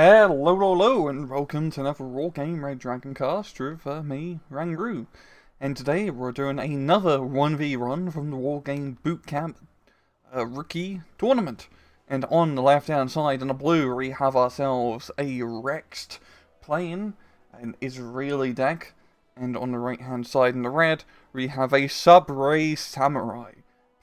Hello, and welcome to another Wargame Red Dragon cast with me, Rangru. And today we're doing another 1v run from the Wargame Bootcamp Rookie Tournament. And on the left-hand side in the blue, we have ourselves a Rexed playing an Israeli deck. And on the right-hand side in the red, we have a SubwaySamurai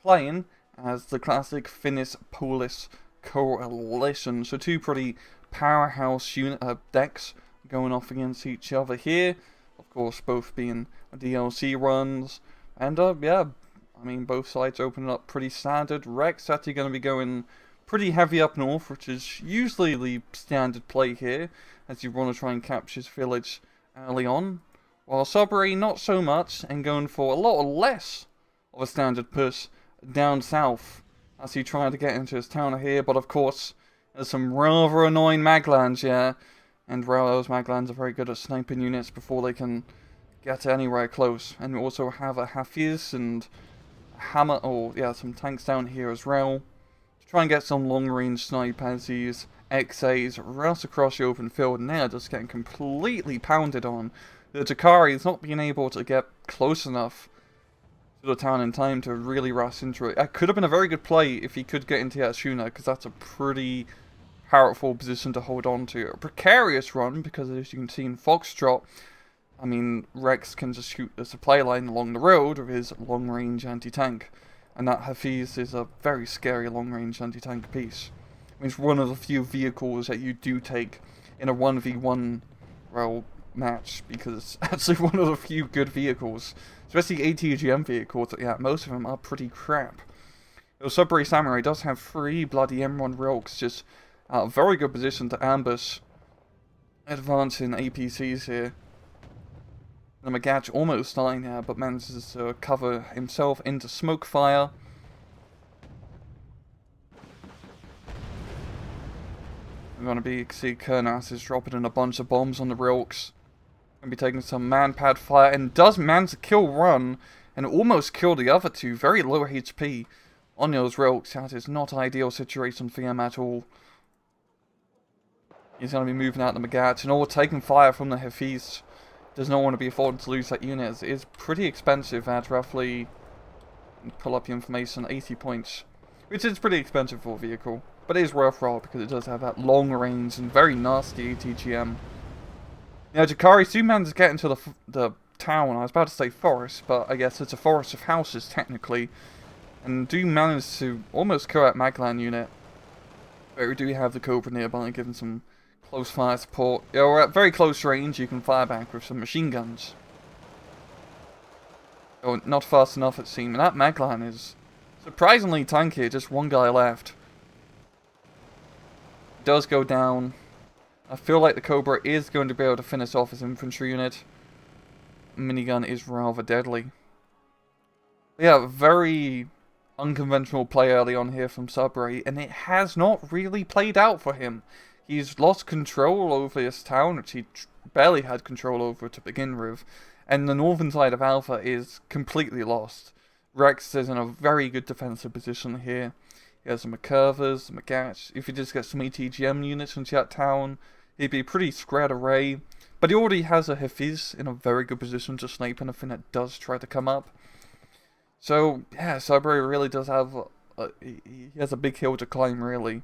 playing as the classic Finnish-Polish coalition. So two pretty powerhouse unit decks going off against each other here. Of course, both being DLC runs. And yeah, I mean, both sides opening up pretty standard. Rex actually going to be going pretty heavy up north, which is usually the standard play here, as you want to try and capture his village early on. While Subway not so much, and going for a lot less of a standard push down south, as he tried to get into his town here. But of course, there's some rather annoying maglands, yeah. And those maglands are very good at sniping units before they can get anywhere close. And we also have a Hafiz and a Hammer, some tanks down here as well. To try and get some long-range snipe as these XAs rush across the open field, and they're just getting completely pounded on. The Jakari is not being able to get close enough to the town in time to really rush into it. That could have been a very good play if he could get into Yatshuna, because that's a pretty powerful position to hold on to. A precarious run, because as you can see in Foxtrot, I mean, Rex can just shoot the supply line along the road with his long-range anti-tank. And that Hafiz is a very scary long-range anti-tank piece. I mean, it's one of the few vehicles that you do take in a 1v1, well, match, because it's actually one of the few good vehicles, especially ATGM vehicles. Yeah, most of them are pretty crap. The SubwaySamurai does have 3 bloody M1 Rogues, just a very good position to ambush advancing APCs here. The Magach almost dying here, but manages to cover himself into smoke fire. We're going to be see Kernas is dropping in a bunch of bombs on the Rilks. Going to be taking some man-pad fire, and does manage to kill one and almost kill the other two. Very low HP on those Rilks. That is not ideal situation for him at all. He's going to be moving out the Magach, and all taking fire from the Hafiz. Does not want to be afforded to lose that unit. It is pretty expensive at roughly, pull up the information, 80 points. Which is pretty expensive for a vehicle. But it is worthwhile because it does have that long range and very nasty ATGM. Now, Jakari soon manages to get into the town. I was about to say forest, but I guess it's a forest of houses technically. And do manage to almost kill that Maglan unit. But we do have the Cobra nearby, giving some close fire support. Yeah, we're at very close range. You can fire back with some machine guns. Oh, not fast enough it seems. And that Maglan is surprisingly tanky. Just one guy left. Does go down. I feel like the Cobra is going to be able to finish off his infantry unit. Minigun is rather deadly. But yeah, very unconventional play early on here from Subway, and it has not really played out for him. He's lost control over his town, which he barely had control over to begin with, and the northern side of Alpha is completely lost. Rex is in a very good defensive position here. He has some McCurvers, some Magach. If he just gets some ATGM units into that town, he'd be a pretty spread array. But he already has a Hafiz in a very good position to snipe anything that does try to come up. So, yeah, Subway really does have... he has a big hill to climb, really.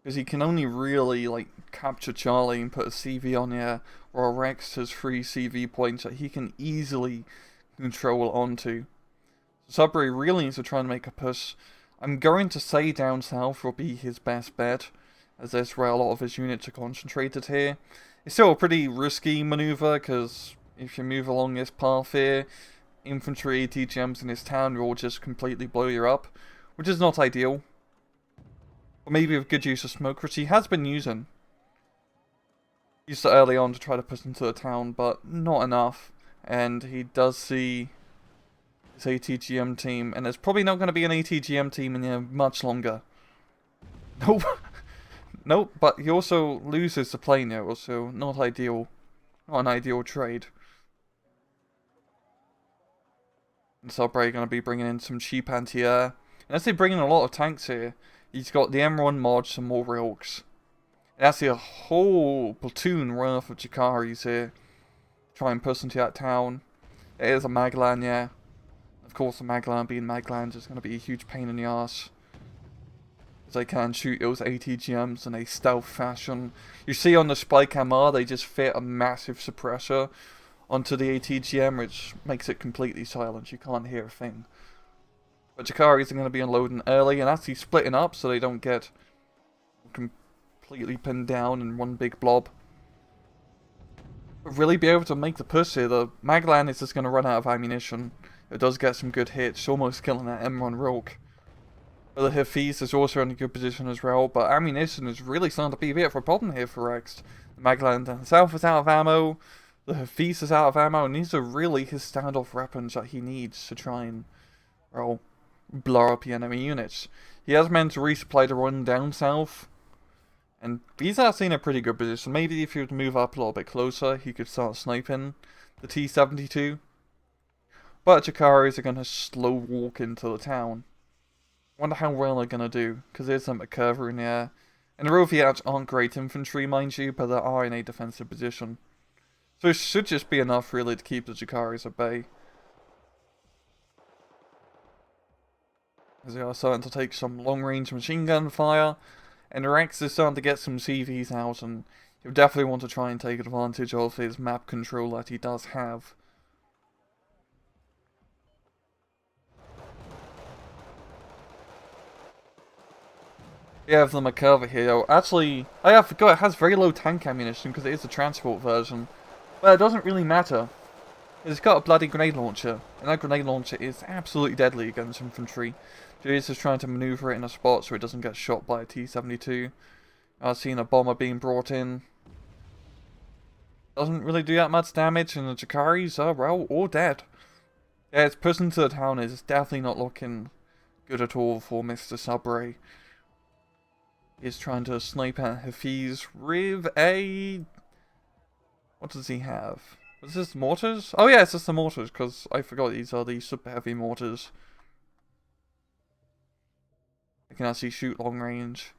Because he can only really, like, capture Charlie and put a CV on here, while Rex has 3 CV points that he can easily control onto. Subway really needs to try and make a push. I'm going to say down south will be his best bet, as that's where a lot of his units are concentrated here. It's still a pretty risky maneuver, because if you move along this path here, infantry ATGMs in his town will just completely blow you up, which is not ideal. But maybe with good use of smoke, which he has been using. Used it early on to try to push into the town, but not enough. And he does see his ATGM team, and there's probably not going to be an ATGM team in here much longer. Nope. Nope, but he also loses the plane now, so not ideal. Not an ideal trade. And Subway going to be bringing in some cheap anti-air. And as they bring in a lot of tanks here, he's got the M1 mod, some more Rilks. And that's a whole platoon worth of Chikaris here. Try and push into that town. It is a Maglan, yeah. Of course, the Maglan being Maglans is going to be a huge pain in the arse. As they can shoot those ATGMs in a stealth fashion. You see on the Spike MR, they just fit a massive suppressor onto the ATGM, which makes it completely silent. You can't hear a thing. But Chikaris are going to be unloading early and actually splitting up so they don't get completely pinned down in one big blob. But really be able to make the push here. The Maglan is just going to run out of ammunition. It does get some good hits, almost killing that M1 Rook. But the Hafiz is also in a good position as well, but ammunition is really starting to be a bit of a problem here for Rex. The Maglan down south is out of ammo, the Hafiz is out of ammo, and these are really his standoff weapons that he needs to try and, well, blow up the enemy units. He has meant to resupply the run down south, and he's actually in a pretty good position. Maybe if he would move up a little bit closer, he could start sniping the T-72. But Chikaris are going to slow walk into the town. Wonder how well they're going to do, because there's some McCurver in the air. And the Roviats aren't great infantry, mind you, but they are in a defensive position. So it should just be enough, really, to keep the Chikaris at bay. As they are starting to take some long-range machine gun fire, and the Rex is starting to get some CVs out, and he'll definitely want to try and take advantage of his map control that he does have. We have the McCurver here. Actually, I forgot it has very low tank ammunition because it is the transport version. But it doesn't really matter. It's got a bloody grenade launcher, and that grenade launcher is absolutely deadly against infantry. Julius is trying to maneuver it in a spot so it doesn't get shot by a T-72. I've seen a bomber being brought in. Doesn't really do that much damage, and the Chikaris are, well, all dead. Yeah, its push into the town is definitely not looking good at all for Mr. Subway. He's trying to snipe at Hafiz with a... What does he have? Was this mortars? Oh yeah, it's just the mortars, because I forgot these are the super heavy mortars. They can actually shoot long range.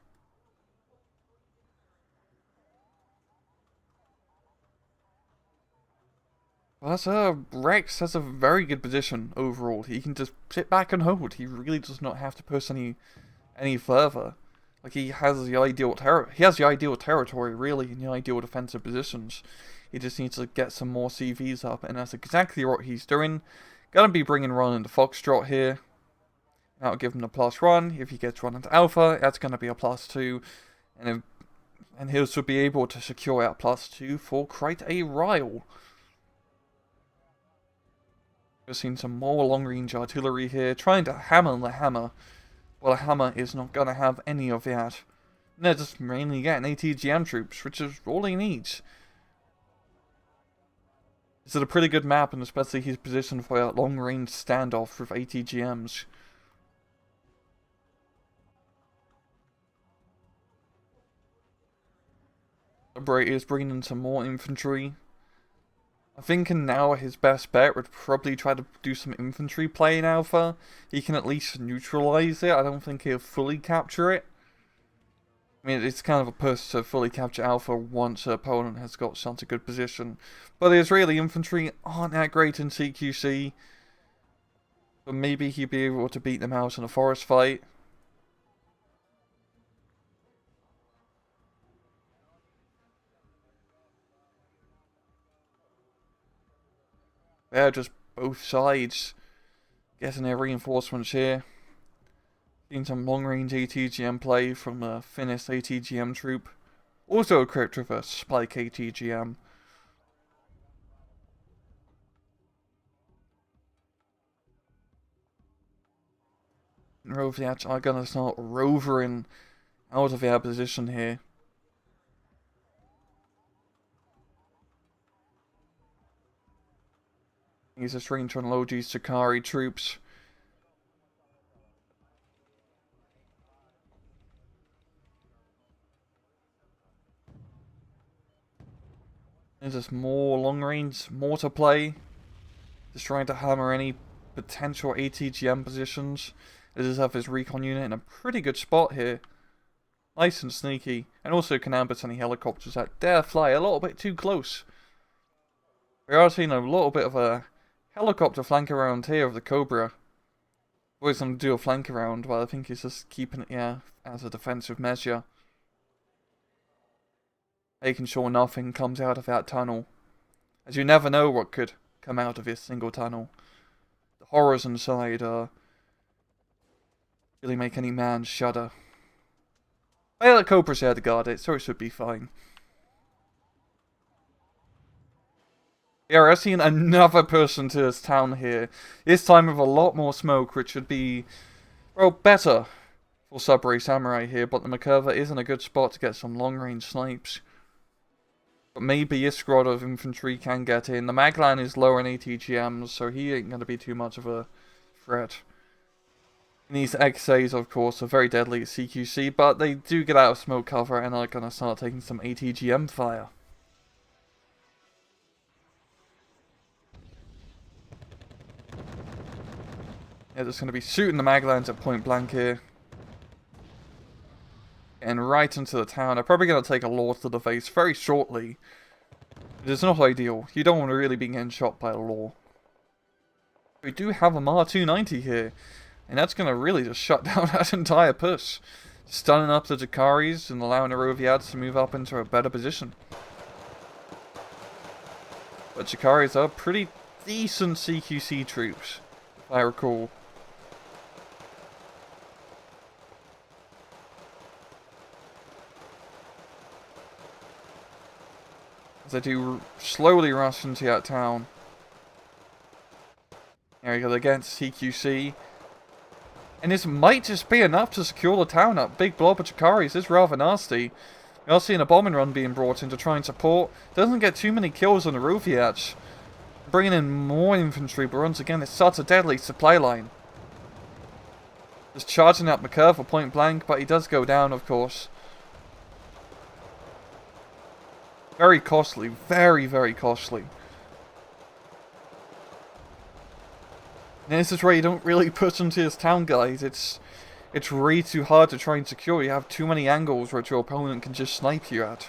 Well, Rex has a very good position overall. He can just sit back and hold. He really does not have to push any further. Like, he has the ideal territory, really, in the ideal defensive positions. He just needs to get some more CVs up, and that's exactly what he's doing. Gonna be bringing Ron into Foxtrot here. That'll give him a +1. If he gets Ron into Alpha, that's gonna be a +2. And he should be able to secure that +2 for quite a while. We've seen some more long-range artillery here, trying to hammer the hammer. Well, a hammer is not going to have any of that. They're just mainly getting ATGM troops, which is all he needs. It's a pretty good map, and especially his position for a long-range standoff with ATGMs. Subway is bringing in some more infantry. I think now his best bet would probably try to do some infantry play in Alpha. He can at least neutralize it. I don't think he'll fully capture it. I mean, it's kind of a push to fully capture Alpha once an opponent has got such a good position. But the Israeli infantry aren't that great in CQC. But maybe he'd be able to beat them out in a forest fight. Yeah, just both sides getting their reinforcements here. Seen some long-range ATGM play from the Finnish ATGM troop. Also equipped with a Spike ATGM. Roviats are gonna start rovering out of their position here. He's just trying to unload these Chikari troops. There's just more long-range mortar play. Just trying to hammer any potential ATGM positions. They just have his recon unit in a pretty good spot here. Nice and sneaky, and also can ambush any helicopters that dare fly a little bit too close. We are seeing a little bit of a helicopter flank around here of the Cobra. Always going to do a flank around, but I think he's just keeping it here as a defensive measure. Making sure nothing comes out of that tunnel, as you never know what could come out of this single tunnel. The horrors inside really make any man shudder. Well, the Cobra's there to guard it, so it should be fine. Yeah, we're seeing another person to this town here. This time with a lot more smoke, which should be, well, better for SubwaySamurai here. But the McCurva is in a good spot to get some long-range snipes. But maybe a squad of infantry can get in. The Maglan is lower in ATGMs, so he ain't going to be too much of a threat. And these XAs, of course, are very deadly at CQC, but they do get out of smoke cover and are going to start taking some ATGM fire. Yeah, just going to be shooting the Maglans at point blank here. And right into the town. They're probably going to take a Law to the face very shortly. It is not ideal. You don't want to really be getting shot by a Law. We do have a Mar 290 here. And that's going to really just shut down that entire push. Stunning up the Jakaris and allowing the Roviads to move up into a better position. But Jakaris are pretty decent CQC troops, if I recall. As they do slowly rush into that town. There we go, against CQC. And this might just be enough to secure the town. That big blob of Jakaris is rather nasty. We are seeing a bombing run being brought in to try and support. Doesn't get too many kills on the Roviats. Bringing in more infantry, but once again, it's such a deadly supply line. Just charging up McCurve for point blank, but he does go down, of course. Very costly. Very, very costly. And this is where you don't really push into this town, guys. It's really too hard to try and secure. You have too many angles which your opponent can just snipe you at.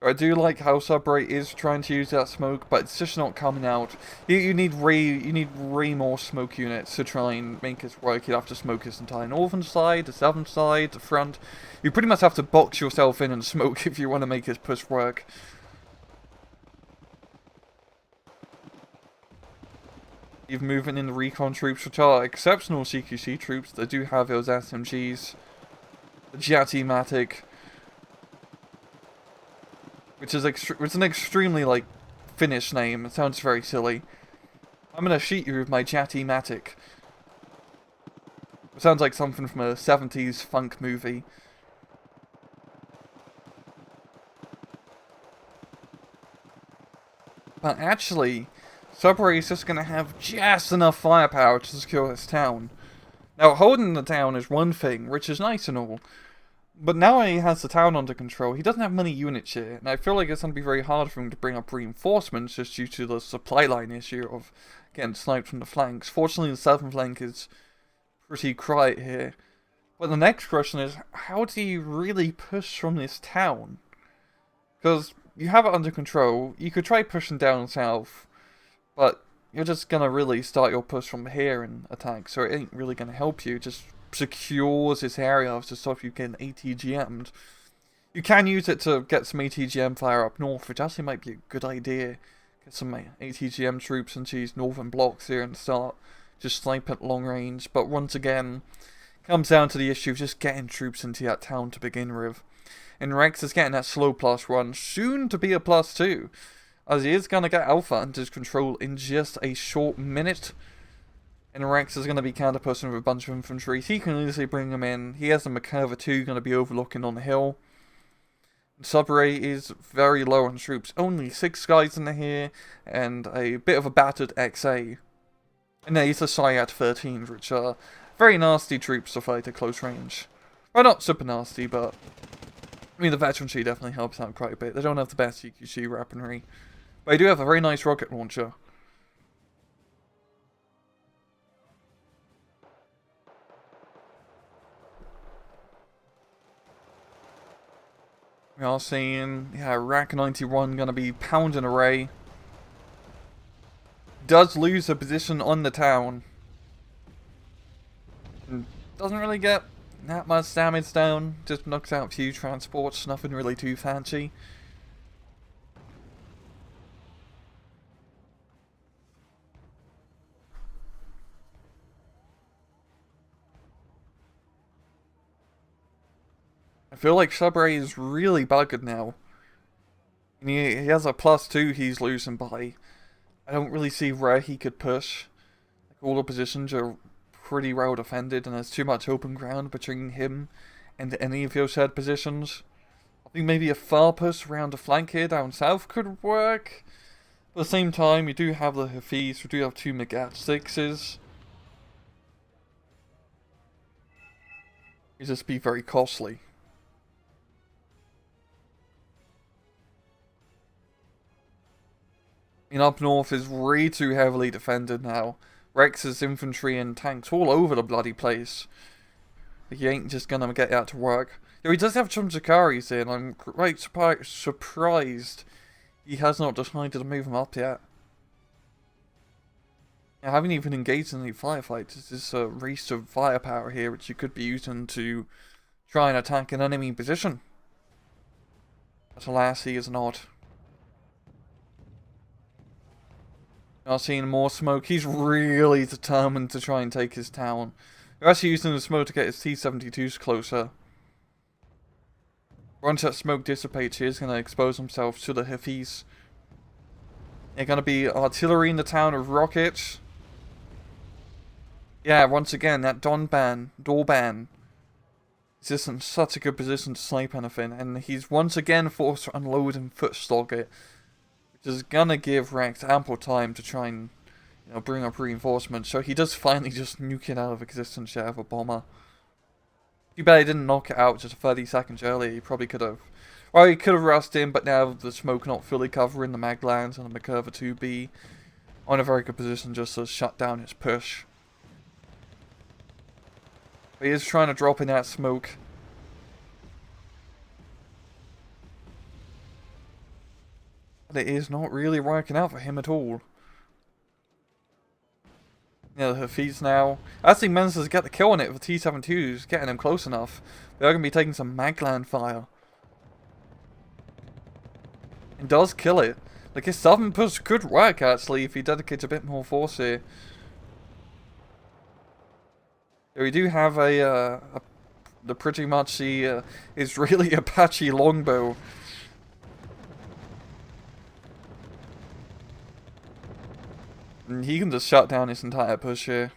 I do like how Subway is trying to use that smoke, but it's just not coming out. You need way more smoke units to try and make this work. You'd have to smoke this entire northern side, the southern side, the front. You pretty much have to box yourself in and smoke if you want to make this push work. You've moving in the recon troops, which are exceptional CQC troops. They do have those SMGs, the Jati-matic, which is it's an extremely, like, Finnish name. It sounds very silly. I'm gonna shoot you with my Jati-matic. It sounds like something from a 70s funk movie. But actually, Subway is just gonna have just enough firepower to secure this town. Now, holding the town is one thing, which is nice and all. But now he has the town under control, he doesn't have many units here, and I feel like it's going to be very hard for him to bring up reinforcements just due to the supply line issue of getting sniped from the flanks. Fortunately, the southern flank is pretty quiet here. But the next question is, how do you really push from this town? Because you have it under control, you could try pushing down south, but you're just going to really start your push from here and attack, so it ain't really going to help you. Just secures this area to stop you getting ATGM'd. You can use it to get some ATGM fire up north, which actually might be a good idea. Get some ATGM troops into these northern blocks here and start just snipe at long range. But once again, comes down to the issue of just getting troops into that town to begin with. And Rex is getting that slow +1, soon to be a +2, as he is going to get Alpha under his control in just a short minute. And Rex is going to be counter-pushing with a bunch of infantry. He can easily bring them in. He has the McCurva 2 going to be overlooking on the hill. And Subway is very low on troops. Only 6 guys in here, and a bit of a battered XA. And then he's the Sayat 13, which are very nasty troops to fight at close range. Well, not super nasty, but I mean, the veterancy definitely helps out quite a bit. They don't have the best CQC weaponry, but they do have a very nice rocket launcher. We are seeing, yeah, Rack 91 gonna be pounding away. Does lose a position on the town. And doesn't really get that much damage down. Just knocks out a few transports, nothing really too fancy. I feel like Subway is really buggered now. And he has a +2 he's losing by. I don't really see where he could push. Like, all the positions are pretty well defended and there's too much open ground between him and any of your shared positions. I think maybe a far push around the flank here down south could work. But at the same time, you do have the Hafis, we do have 2 Megat 6s. It'd just be very costly. I mean, up north is way too heavily defended now. Rex's infantry and tanks all over the bloody place. He ain't just gonna get out to work. Though he does have some Zakaris in, I'm quite surprised he has not decided to move them up yet. I haven't even engaged in any firefights. This is a race of firepower here, which you could be using to try and attack an enemy position. But alas, he is not. Now seeing more smoke, he's really determined to try and take his town. They're actually using the smoke to get his T-72s closer. Once that smoke dissipates, he's going to expose himself to the Hafis. They're going to be artillery in the town of rockets. Yeah, once again, that Dorban is just in such a good position to snipe anything, and he's once again forced to unload and footslog it, which is gonna give Rex ample time to try and, bring up reinforcements. So he does finally just nuke it out of existence, yeah, with a bomber. Too bad he didn't knock it out just 30 seconds earlier. He probably could have. Well, he could have rushed in, but now the smoke not fully covering the Maglands and the McCurva 2B on a very good position just to shut down his push. But he is trying to drop in that smoke. But it is not really working out for him at all. Yeah, the Hafis now actually manages to get the kill on it with the T-72s, getting him close enough. They're going to be taking some Magland fire. And does kill it. Like, his southern push could work, actually, if he dedicates a bit more force here. So we do have the pretty much the Israeli Apache longbow. And he can just shut down his entire push here.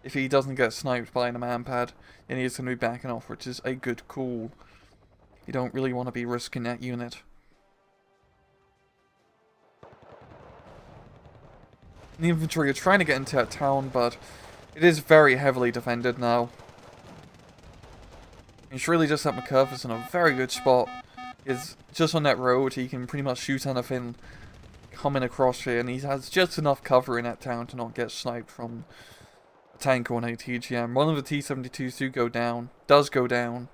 If he doesn't get sniped by the manpad, then he is going to be backing off, which is a good call. You don't really want to be risking that unit. The infantry are trying to get into that town, but it is very heavily defended now. It's really just that McCurva's in a very good spot. Is just on that road, he can pretty much shoot anything coming across here, and he has just enough cover in that town to not get sniped from a tank or an ATGM. One of the T-72s does go down.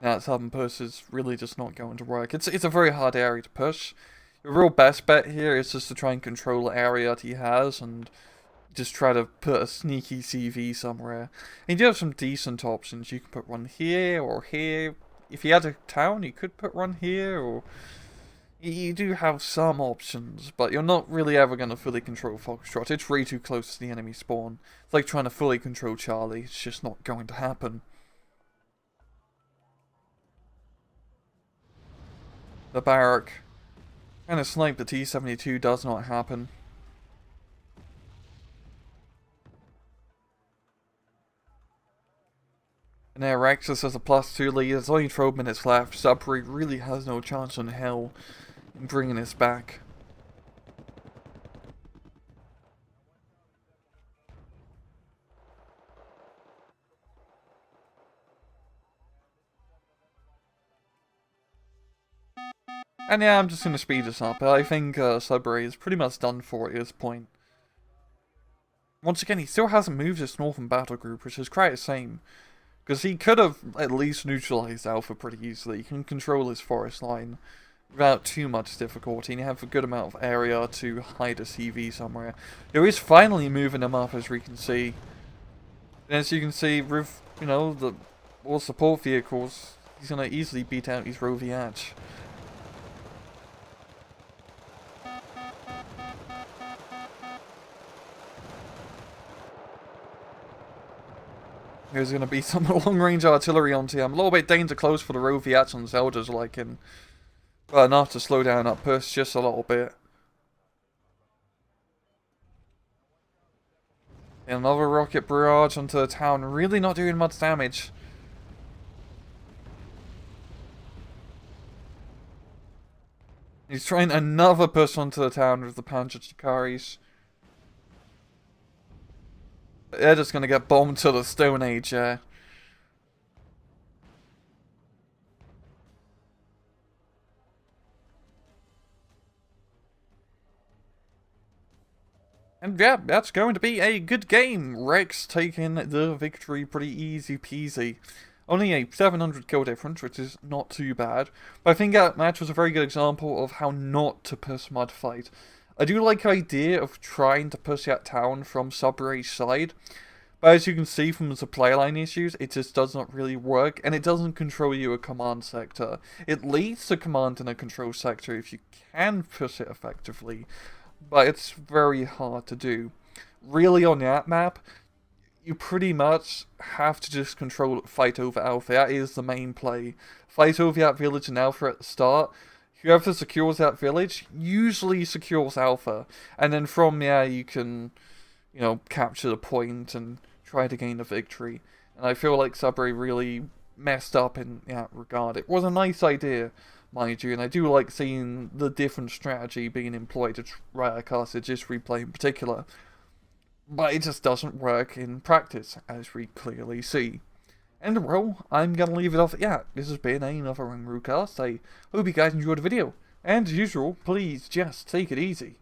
That southern push is really just not going to work. It's a very hard area to push. The real best bet here is just to try and control the area that he has and just try to put a sneaky CV somewhere. And you do have some decent options. You can put one here or here. If he had a town, you could put one here, or you do have some options, but you're not really ever going to fully control Foxtrot. It's way too close to the enemy spawn. It's like trying to fully control Charlie. It's just not going to happen. The barrack trying to snipe the T-72 does not happen. And there, Rexus has a +2 lead. There's only 12 minutes left. Subway really has no chance in hell in bringing this back. And yeah, I'm just going to speed this up. I think Subway is pretty much done for at this point. Once again, he still hasn't moved his northern battle group, which is quite the same. Because he could have at least neutralized Alpha pretty easily. He can control his forest line without too much difficulty, and you have a good amount of area to hide a CV somewhere. It is finally moving him up, as we can see. And as you can see, with, you know, the all support vehicles, he's going to easily beat out his Roviach. There's going to be some long-range artillery onto him. A little bit danger close for the Roviach and Zelda's liking. But enough to slow down that push just a little bit. And another rocket barrage onto the town. Really not doing much damage. He's trying another push onto the town with the Panzer Chikaris. They're just going to get bombed to the Stone Age, yeah. And yeah, that's going to be a good game. Rex taking the victory pretty easy peasy. Only a 700 kill difference, which is not too bad. But I think that match was a very good example of how not to push mud fight. I do like the idea of trying to push that town from Subway's side, but as you can see from the supply line issues, it just does not really work, and it doesn't control you a command sector. It leads to command in a control sector if you can push it effectively, but it's very hard to do. Really, on that map, you pretty much have to just fight over Alpha. That is the main play. Fight over that village in Alpha at the start. Whoever secures that village usually secures Alpha, and then from there you can, you know, capture the point and try to gain the victory. And I feel like Subway really messed up in that regard. It was a nice idea, mind you, and I do like seeing the different strategy being employed to try to cast this replay in particular. But it just doesn't work in practice, as we clearly see. And well, I'm going to leave it off at that. This has been another Run Cast. I hope you guys enjoyed the video. And as usual, please just take it easy.